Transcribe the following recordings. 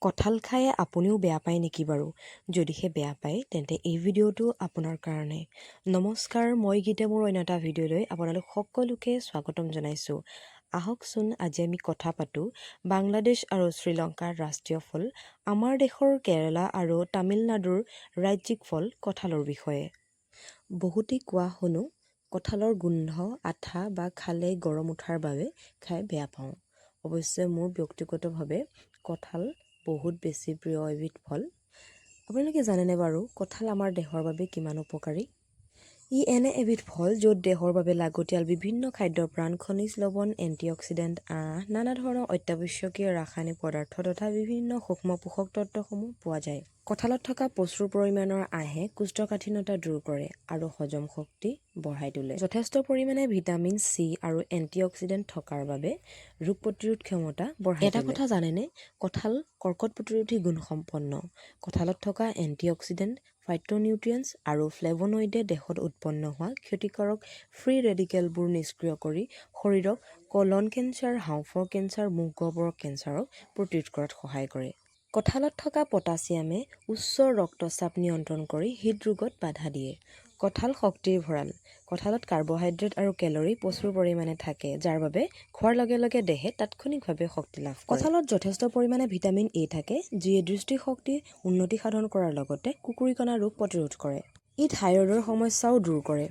কঁঠাল খাই আপুনিও বেয়া পায় নেকি বাৰু? যদিহে বেয়া পায় তেন্তে এই ভিডিঅ'টো আপোনাৰ কাৰণে। নমস্কাৰ, মই গীতে মোৰ অন্য এটা ভিডিঅ'লৈ আপোনালোক সকলোকে স্বাগতম জনাইছোঁ। আহকচোন আজি আমি কথা পাতোঁ বাংলাদেশ আৰু শ্ৰীলংকাৰ ৰাষ্ট্ৰীয় ফল, আমাৰ দেশৰ কেৰালা আৰু তামিলনাডুৰ ৰাজ্যিক ফল কঁঠালৰ বিষয়ে। বহুতেই কোৱা শুনো কঁঠালৰ গোন্ধ আঠা বা খালে গৰম উঠাৰ বাবে খাই বেয়া পাওঁ। অৱশ্যে মোৰ ব্যক্তিগতভাৱে কঁঠাল বহুত বেছি প্ৰিয় এবিধ ফল। আপোনালোকে জানেনে বাৰু কঁঠাল আমাৰ দেহৰ বাবে কিমান উপকাৰী? ই এনে এবিধ ফল য'ত দেহৰ বাবে লাগতিয়াল বিভিন্ন খাদ্য প্ৰাণ, খনিজ লৱণ, এণ্টিঅক্সিডেণ্ট, নানা ধৰণৰ অত্যাৱশ্যকীয় ৰাসায়নিক পদাৰ্থ তথা বিভিন্ন সূক্ষ্ম পোষক তত্ত্বসমূহ পোৱা যায়। কঁঠালত থকা প্ৰচুৰ পৰিমাণৰ আঁহে কোষ্ঠকাঠিন্যতা দূৰ কৰে আৰু হজম শক্তি বঢ়াই তোলে। যথেষ্ট পৰিমাণে ভিটামিন চি আৰু এণ্টিঅক্সিডেণ্ট থকাৰ বাবে ৰোগ প্ৰতিৰোধ ক্ষমতা বঢ়াই তোলে। এটা কথা জানেনে, কঁঠাল কৰ্কট প্ৰতিৰোধী গুণসম্পন্ন। কঁঠালত থকা এণ্টিঅক্সিডেণ্ট, ফাইটোনিউট্ৰিয়েণ্টছ আৰু ফ্লেভনয়েডে দেহত উৎপন্ন হোৱা ক্ষতিকাৰক ফ্ৰী ৰেডিকেলবোৰ নিষ্ক্ৰিয় কৰি শৰীৰক কলন কেঞ্চাৰ, হাঁওফাঁওৰ কেঞ্চাৰ, মুখগহ্বৰৰ কেঞ্চাৰক প্ৰতিৰোধ কৰাত সহায় কৰে। কঁঠালত থকা পটাছিয়ামে উচ্চ ৰক্তচাপ নিয়ন্ত্ৰণ কৰি হৃদৰোগত বাধা দিয়ে। কঁঠাল শক্তিৰ ভঁৰাল। কঁঠালত কাৰ্বহাইড্ৰেট আৰু কেলৰি প্ৰচুৰ পৰিমাণে থাকে, যাৰ বাবে খোৱাৰ লগে লগে দেহে তাৎক্ষণিকভাৱে শক্তি লাভ কৰে। কঁঠালত যথেষ্ট পৰিমাণে ভিটামিন এ থাকে, যিয়ে দৃষ্টিশক্তি উন্নতি সাধন কৰাৰ লগতে কুকুৰিকণা ৰোগ প্ৰতিৰোধ কৰে। ই থাইৰয়ডৰ সমস্যাও দূৰ কৰে।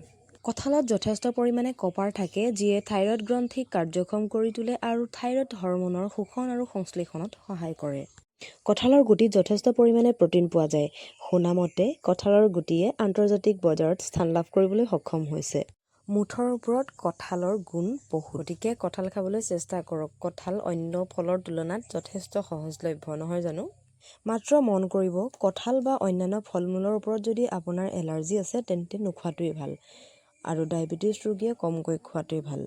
কঁঠালত যথেষ্ট পৰিমাণে কপাৰ থাকে, যিয়ে থাইৰয়ড গ্ৰন্থিক কাৰ্যক্ষম কৰি তোলে আৰু থাইৰয়ড হৰম'নৰ শোষণ আৰু সংশ্লেষণত সহায় কৰে। কঁঠালৰ গুটিত যথেষ্ট পৰিমাণে প্ৰ'টিন পোৱা যায়। শুনামতে কঁঠালৰ গুটিয়ে আন্তৰ্জাতিক বজাৰত স্থান লাভ কৰিবলৈ সক্ষম হৈছে। মুঠৰ ওপৰত কঁঠালৰ গুণ বহুত, গতিকে কঁঠাল খাবলৈ চেষ্টা কৰক। কঁঠাল অন্য ফলৰ তুলনাত যথেষ্ট সহজলভ্য, নহয় জানো? মাত্ৰ মন কৰিব, কঁঠাল বা অন্যান্য ফল-মূলৰ ওপৰত যদি আপোনাৰ এলাৰ্জি আছে তেন্তে নোখোৱাটোৱেই ভাল, আৰু ডায়েবেটিছ ৰোগীয়ে কমকৈ খোৱাটোৱেই ভাল।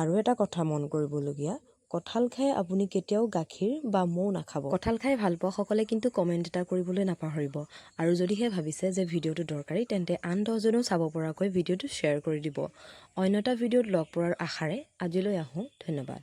আৰু এটা কথা মন কৰিবলগীয়া, কঁঠাল খাই আপুনি কেতিয়াও গাখীৰ বা মৌ নাখাব। কঁঠাল খাই ভাল পোৱা সকলে কিন্তু কমেণ্ট এটা কৰিবলৈ নাপাহৰিব। আৰু যদিহে ভাবিছে যে ভিডিঅ'টো দৰকাৰী তেন্তে আন 10জনেও চাব পৰাকৈ ভিডিঅ'টো শ্বেয়াৰ কৰি দিব। অন্য এটা ভিডিঅ'ত লগ পোৱাৰ আশাৰে আজিলৈ আহোঁ, ধন্যবাদ।